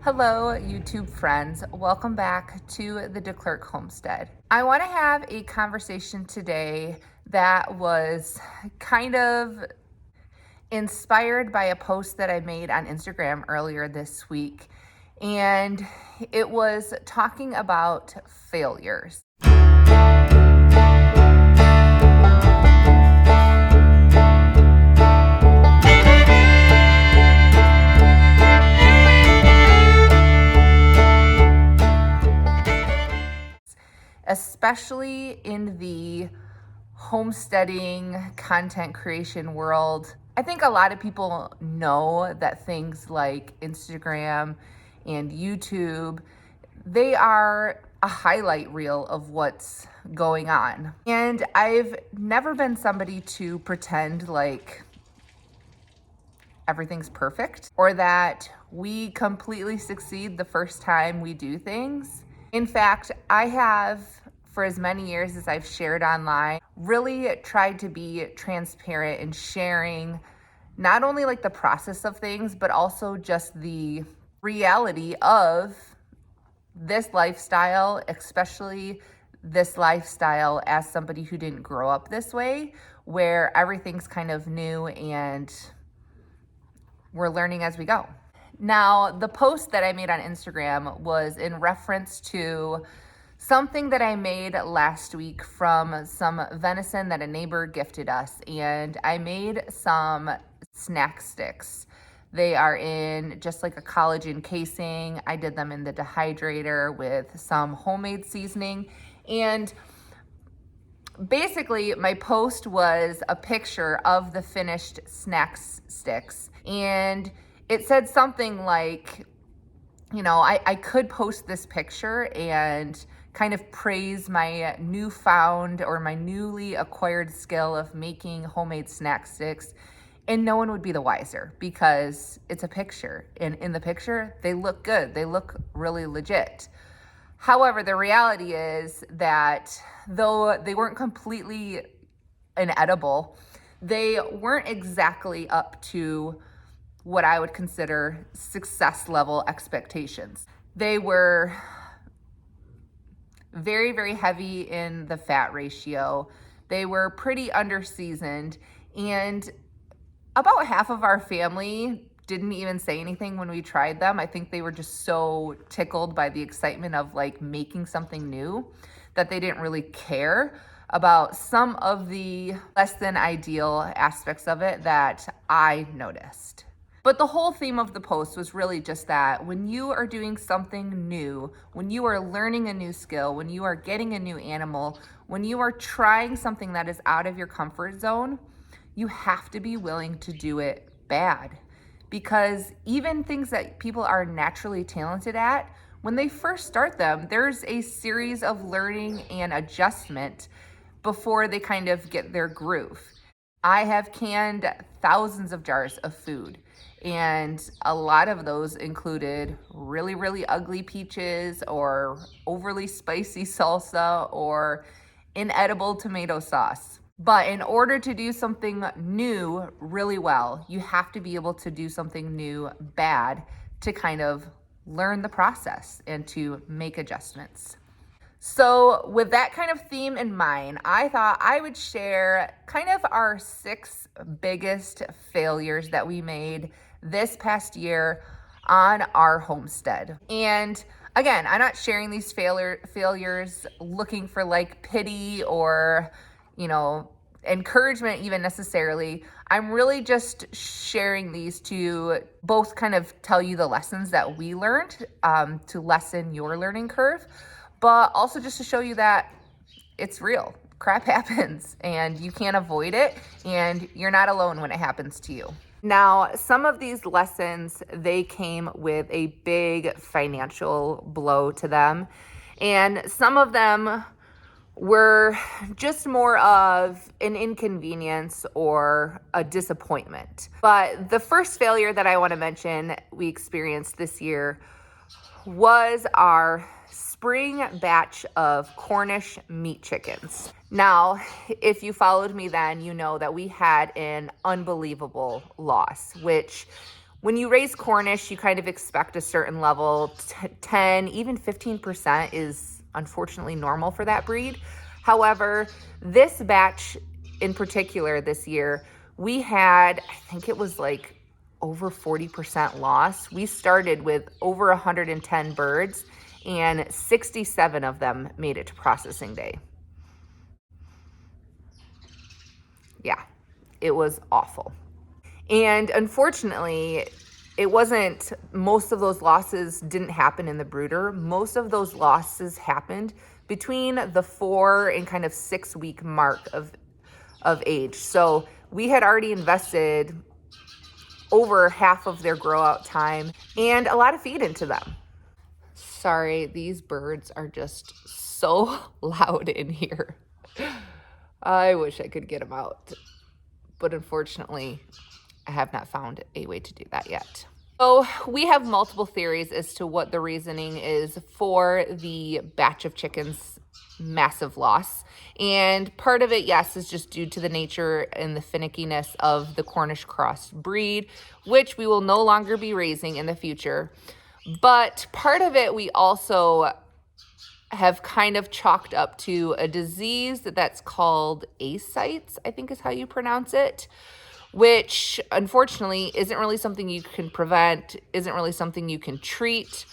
Hello, YouTube friends. Welcome back to the DeClercq Homestead. I want to have a conversation today that was kind of inspired by a post that I made on Instagram earlier this week, and it was talking about failures. Especially in the homesteading content creation world. I think a lot of people know that things like Instagram and YouTube, they are a highlight reel of what's going on. And I've never been somebody to pretend like everything's perfect or that we completely succeed the first time we do things. In fact, I have, for as many years as I've shared online, really tried to be transparent in sharing not only like the process of things, but also just the reality of this lifestyle, especially this lifestyle as somebody who didn't grow up this way, where everything's kind of new and we're learning as we go. Now, the post that I made on Instagram was in reference to something that I made last week from some venison that a neighbor gifted us, and I made some snack sticks. They are in just like a collagen casing. I did them in the dehydrator with some homemade seasoning, and basically my post was a picture of the finished snack sticks, and it said something like, you know, I could post this picture and kind of praise my newfound or my newly acquired skill of making homemade snack sticks, and no one would be the wiser because it's a picture, and in the picture they look good, they look really legit. However, the reality is that though they weren't completely inedible, they weren't exactly up to what I would consider success level expectations. They were very, very heavy in the fat ratio. They were pretty underseasoned, and about half of our family didn't even say anything when we tried them. I think they were just so tickled by the excitement of like making something new that they didn't really care about some of the less than ideal aspects of it that I noticed. But the whole theme of the post was really just that when you are doing something new, when you are learning a new skill, when you are getting a new animal, when you are trying something that is out of your comfort zone, you have to be willing to do it bad. Because even things that people are naturally talented at, when they first start them, there's a series of learning and adjustment before they kind of get their groove. I have canned thousands of jars of food, and a lot of those included really, really ugly peaches or overly spicy salsa or inedible tomato sauce. But in order to do something new really well, you have to be able to do something new bad to kind of learn the process and to make adjustments. So with that kind of theme in mind, I thought I would share kind of our 6 biggest failures that we made this past year on our homestead. And again, I'm not sharing these failures looking for like pity or, you know, encouragement even necessarily. I'm really just sharing these to both kind of tell you the lessons that we learned to lessen your learning curve, but also just to show you that it's real. Crap happens and you can't avoid it, and you're not alone when it happens to you. Now, some of these lessons, they came with a big financial blow to them, and some of them were just more of an inconvenience or a disappointment. But the first failure that I want to mention we experienced this year was our spring batch of Cornish meat chickens. Now, if you followed me then, you know that we had an unbelievable loss, which When you raise Cornish, you kind of expect a certain level. 10, even 15% is unfortunately normal for that breed. However, this batch in particular this year, we had, I think it was like over 40% loss. We started with over 110 birds and 67 of them made it to processing day. Yeah, it was awful. And unfortunately, it wasn't, most of those losses didn't happen in the brooder. Most of those losses happened between the 4 and kind of 6 week mark of age. So we had already invested over half of their grow out time and a lot of feed into them. Sorry, these birds are just so loud in here. I wish I could get them out, but unfortunately, I have not found a way to do that yet. So we have multiple theories as to what the reasoning is for the batch of chickens massive loss. And part of it, yes, is just due to the nature and the finickiness of the Cornish cross breed, which we will no longer be raising in the future. But part of it, we also have kind of chalked up to a disease that's called ascites, I think is how you pronounce it, which unfortunately isn't really something you can prevent, isn't really something you can treat.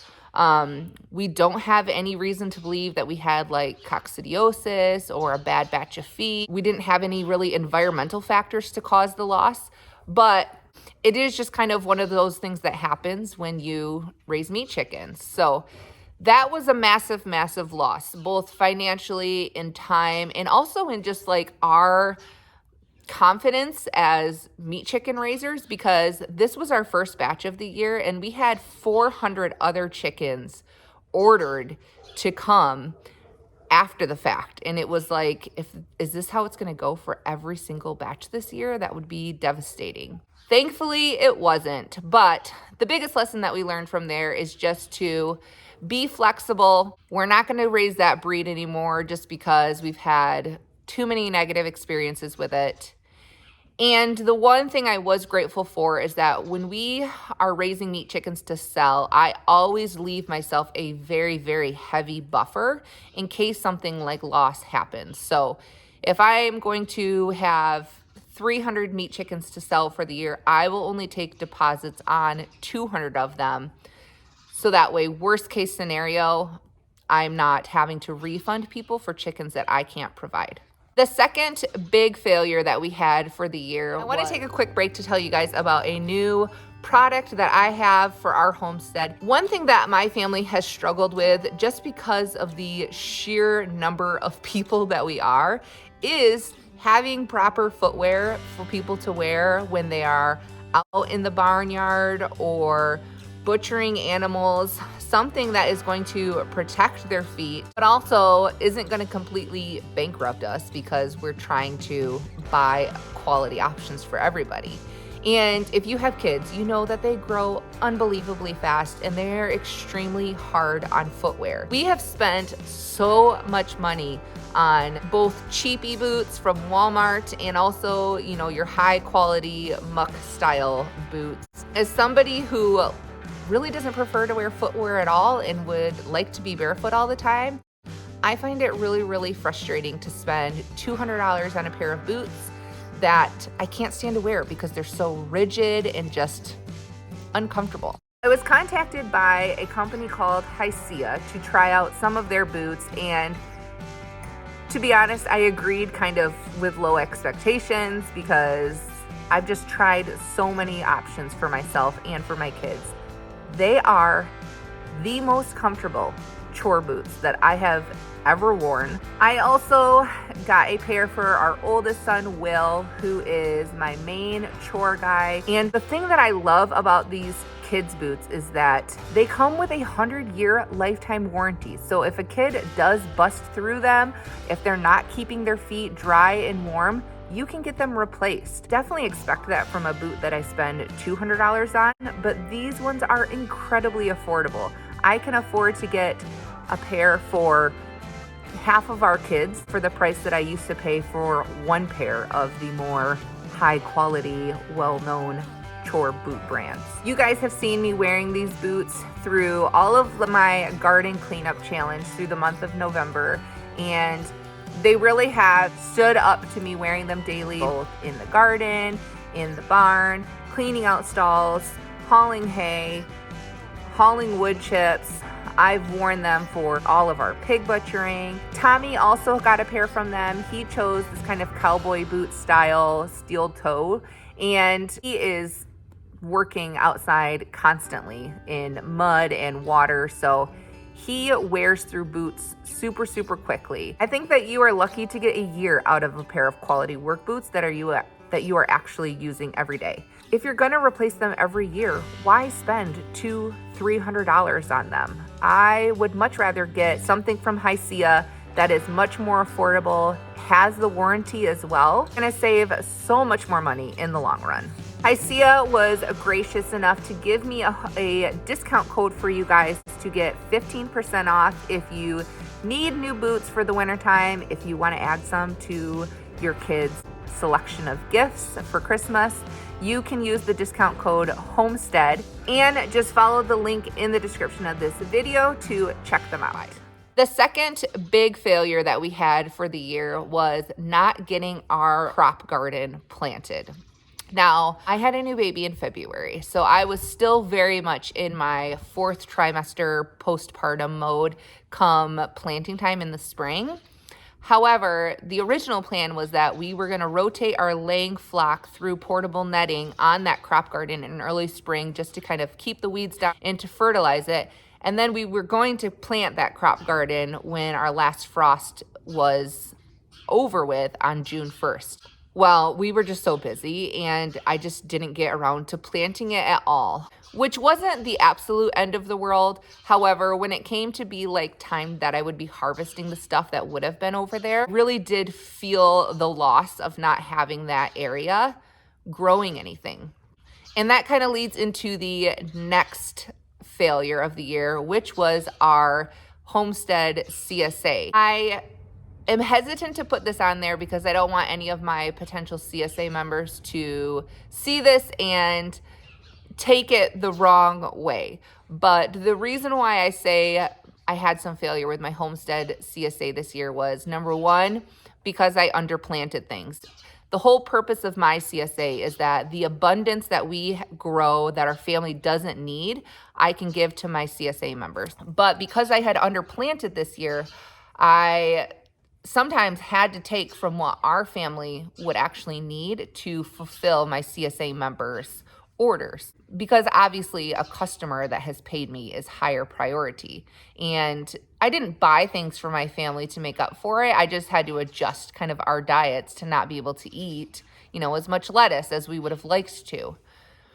We don't have any reason to believe that we had like coccidiosis or a bad batch of feed. We didn't have any really environmental factors to cause the loss, but it is just kind of one of those things that happens when you raise meat chickens. So that was a massive, massive loss, both financially, in time, and also in just like our confidence as meat chicken raisers, because this was our first batch of the year and we had 400 other chickens ordered to come after the fact. And it was like, is this how it's going to go for every single batch this year? That would be devastating. Thankfully, it wasn't. But the biggest lesson that we learned from there is just to be flexible. We're not going to raise that breed anymore just because we've had too many negative experiences with it. And the one thing I was grateful for is that when we are raising meat chickens to sell, I always leave myself a very, very heavy buffer in case something like loss happens. So if I'm going to have 300 meat chickens to sell for the year, I will only take deposits on 200 of them. So that way, worst case scenario, I'm not having to refund people for chickens that I can't provide. The second big failure that we had for the year, I want to take a quick break to tell you guys about a new product that I have for our homestead. One thing that my family has struggled with, just because of the sheer number of people that we are, is having proper footwear for people to wear when they are out in the barnyard or butchering animals, something that is going to protect their feet, but also isn't going to completely bankrupt us because we're trying to buy quality options for everybody. And if you have kids, you know that they grow unbelievably fast and they're extremely hard on footwear. We have spent so much money on both cheapy boots from Walmart and also, you know, your high quality muck style boots. As somebody who really doesn't prefer to wear footwear at all and would like to be barefoot all the time, I find it really, really frustrating to spend $200 on a pair of boots that I can't stand to wear because they're so rigid and just uncomfortable. I was contacted by a company called Hysea to try out some of their boots, and to be honest, I agreed kind of with low expectations because I've just tried so many options for myself and for my kids. They are the most comfortable chore boots that I have ever worn. I also got a pair for our oldest son, Will, who is my main chore guy. And the thing that I love about these kids' boots is that they come with a 100-year lifetime warranty. So if a kid does bust through them, if they're not keeping their feet dry and warm, you can get them replaced. Definitely expect that from a boot that I spend $200 on, but these ones are incredibly affordable. I can afford to get a pair for half of our kids for the price that I used to pay for one pair of the more high quality, well-known chore boot brands. You guys have seen me wearing these boots through all of my garden cleanup challenge through the month of November, and they really have stood up to me wearing them daily, both in the garden, in the barn, cleaning out stalls, hauling hay, hauling wood chips. I've worn them for all of our pig butchering. Tommy also got a pair from them. He chose this kind of cowboy boot style steel toe, and he is working outside constantly in mud and water, so he wears through boots super quickly. I think that you are lucky to get a year out of a pair of quality work boots that you are actually using every day. If you're gonna replace them every year, why spend $200-300 on them? I would much rather get something from CSA that is much more affordable, has the warranty as well, and I save so much more money in the long run. CSA was gracious enough to give me a discount code for you guys to get 15% off if you need new boots for the wintertime, if you want to add some to your kids' selection of gifts for Christmas. You can use the discount code homestead and just follow the link in the description of this video to check them out. The second big failure that we had for the year was not getting our crop garden planted. Now, I had a new baby in February, so I was still very much in my fourth trimester postpartum mode come planting time in the spring. However, the original plan was that we were going to rotate our laying flock through portable netting on that crop garden in early spring just to kind of keep the weeds down and to fertilize it. And then we were going to plant that crop garden when our last frost was over with on June 1st. Well, we were just so busy and I just didn't get around to planting it at all, which wasn't the absolute end of the world. However, when it came to be like time that I would be harvesting the stuff that would have been over there, really did feel the loss of not having that area growing anything. And that kind of leads into the next failure of the year, which was our homestead CSA. I am hesitant to put this on there because I don't want any of my potential CSA members to see this and take it the wrong way. But the reason why I say I had some failure with my homestead CSA this year was, number one, because I underplanted things. The whole purpose of my CSA is that the abundance that we grow that our family doesn't need, I can give to my CSA members. But because I had underplanted this year, I sometimes had to take from what our family would actually need to fulfill my CSA members' orders, because obviously a customer that has paid me is higher priority. And I didn't buy things for my family to make up for it. I just had to adjust kind of our diets to not be able to eat, as much lettuce as we would have liked to.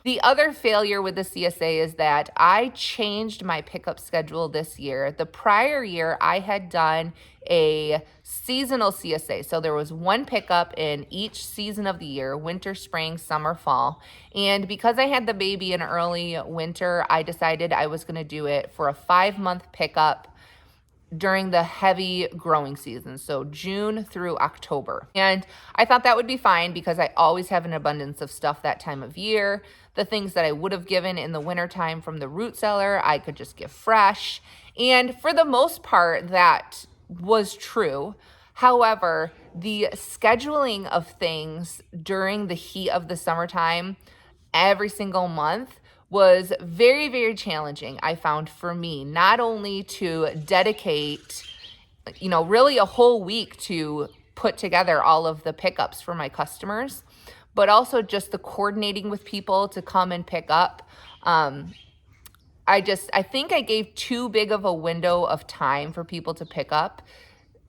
The other failure with the CSA is that I changed my pickup schedule this year. The prior year, I had done a seasonal CSA. So there was one pickup in each season of the year, winter, spring, summer, fall. And because I had the baby in early winter, I decided I was going to do it for a 5-month pickup during the heavy growing season, so June through October. And I thought that would be fine because I always have an abundance of stuff that time of year. The things that I would have given in the wintertime from the root cellar, I could just give fresh. And for the most part, that was true. However, the scheduling of things during the heat of the summertime every single month was very challenging, I found, for me, not only to dedicate, really a whole week to put together all of the pickups for my customers, but also just the coordinating with people to come and pick up. I think I gave too big of a window of time for people to pick up.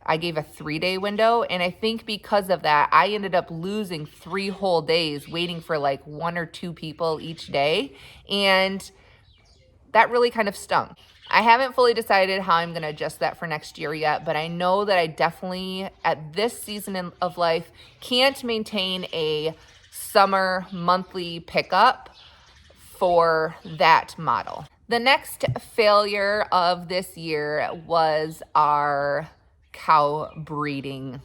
I gave a 3-day window, and I think because of that, I ended up losing 3 whole days waiting for like 1 or 2 people each day, and that really kind of stung. I haven't fully decided how I'm going to adjust that for next year yet, but I know that I definitely, at this season of life, can't maintain a summer monthly pickup for that model. The next failure of this year was our cow breeding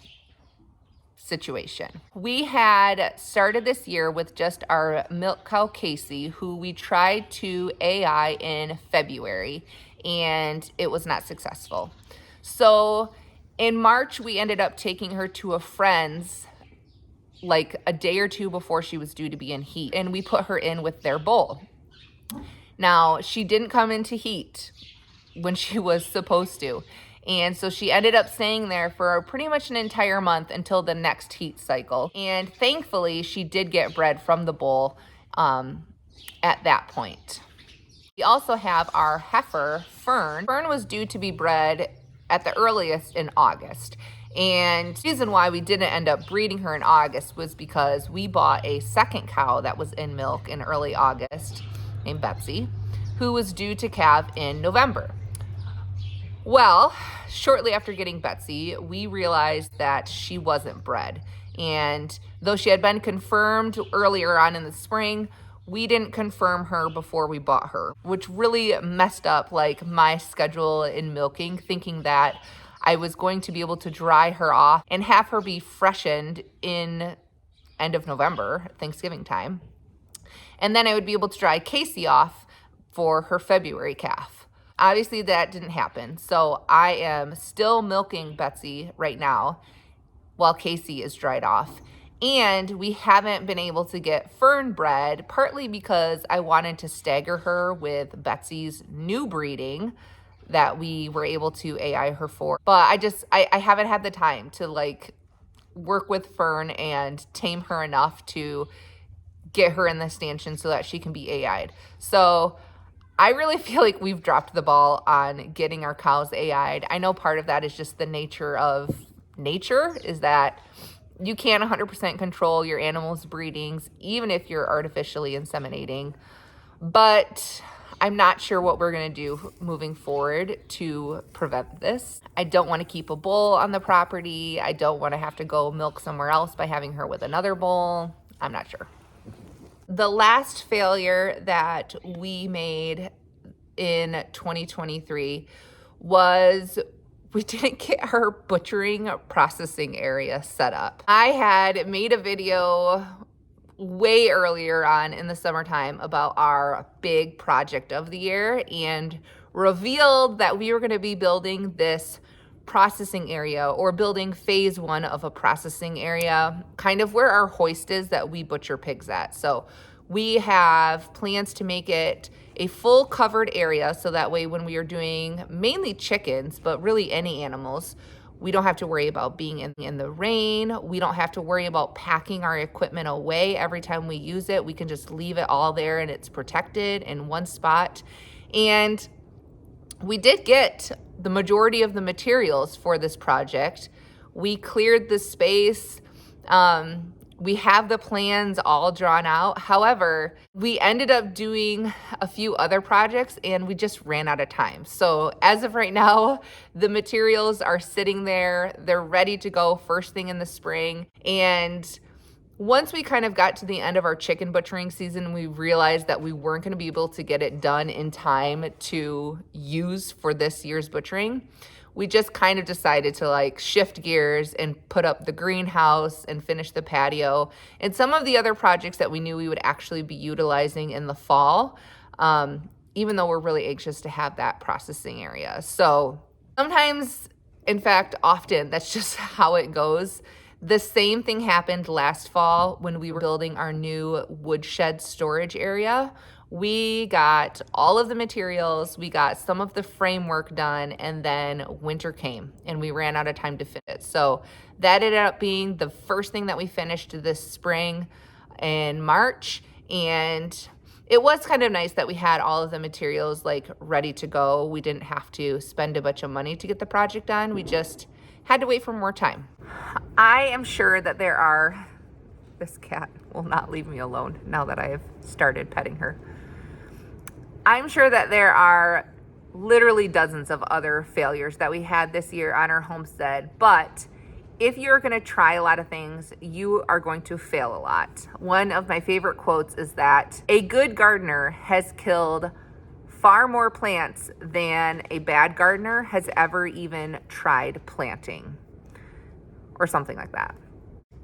situation. We had started this year with just our milk cow Casey, who we tried to AI in February, and it was not successful. So in March, we ended up taking her to a friend's like a day or two before she was due to be in heat, and we put her in with their bull. Now, she didn't come into heat when she was supposed to. And so she ended up staying there for pretty much an entire month until the next heat cycle. And thankfully, she did get bred from the bull at that point. We also have our heifer, Fern. Fern was due to be bred at the earliest in August. And the reason why we didn't end up breeding her in August was because we bought a second cow that was in milk in early August named Betsy, who was due to calve in November. Well, shortly after getting Betsy, we realized that she wasn't bred. And though she had been confirmed earlier on in the spring, we didn't confirm her before we bought her, which really messed up like my schedule in milking, thinking that I was going to be able to dry her off and have her be freshened in end of November, Thanksgiving time. And then I would be able to dry Casey off for her February calf. Obviously that didn't happen. So I am still milking Betsy right now while Casey is dried off. And we haven't been able to get Fern bred, partly because I wanted to stagger her with Betsy's new breeding that we were able to AI her for. But I haven't had the time to like work with Fern and tame her enough to get her in the stanchion so that she can be AI'd. So I really feel like we've dropped the ball on getting our cows AI'd. I know part of that is just the nature of nature, is that you can't 100% control your animals' breedings, even if you're artificially inseminating. But I'm not sure what we're going to do moving forward to prevent this. I don't want to keep a bull on the property. I don't want to have to go milk somewhere else by having her with another bull. I'm not sure. The last failure that we made in 2023 was we didn't get our butchering processing area set up. I had made a video way earlier on in the summertime about our big project of the year and revealed that we were going to be building this processing area, or building phase one of a processing area, kind of where our hoist is that we butcher pigs at. So we have plans to make it a full covered area, so that way when we are doing mainly chickens, but really any animals, we don't have to worry about being in the rain. We don't have to worry about packing our equipment away every time we use it. We can just leave it all there and it's protected in one spot. And we did get the majority of the materials for this project. We cleared the space. We have the plans all drawn out. However, we ended up doing a few other projects and we just ran out of time. So as of right now, the materials are sitting there. They're ready to go first thing in the spring. And once we kind of got to the end of our chicken butchering season, we realized that we weren't going to be able to get it done in time to use for this year's butchering. We just kind of decided to like shift gears and put up the greenhouse and finish the patio and some of the other projects that we knew we would actually be utilizing in the fall, even though we're really anxious to have that processing area. So sometimes, in fact, often, that's just how it goes. The same thing happened last fall when we were building our new woodshed storage area. We got all of the materials, we got some of the framework done, and then winter came and we ran out of time to fit it. So that ended up being the first thing that we finished this spring in March. And it was kind of nice that we had all of the materials like ready to go. We didn't have to spend a bunch of money to get the project done. We just had to wait for more time. I am sure that this cat will not leave me alone now that I have started petting her. I'm sure that there are literally dozens of other failures that we had this year on our homestead, but if you're going to try a lot of things, you are going to fail a lot. One of my favorite quotes is that a good gardener has killed far more plants than a bad gardener has ever even tried planting, or something like that.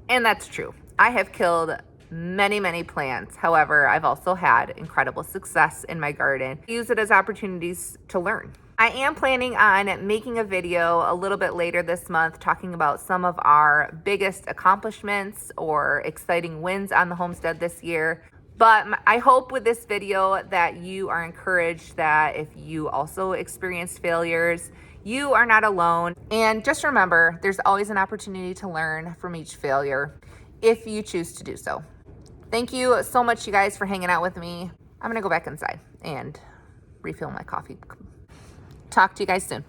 And that's true. I have killed many, many plants. However, I've also had incredible success in my garden. Use it as opportunities to learn. I am planning on making a video a little bit later this month talking about some of our biggest accomplishments or exciting wins on the homestead this year. But I hope with this video that you are encouraged that if you also experienced failures, you are not alone. And just remember, there's always an opportunity to learn from each failure if you choose to do so. Thank you so much, you guys, for hanging out with me. I'm gonna go back inside and refill my coffee. Talk to you guys soon.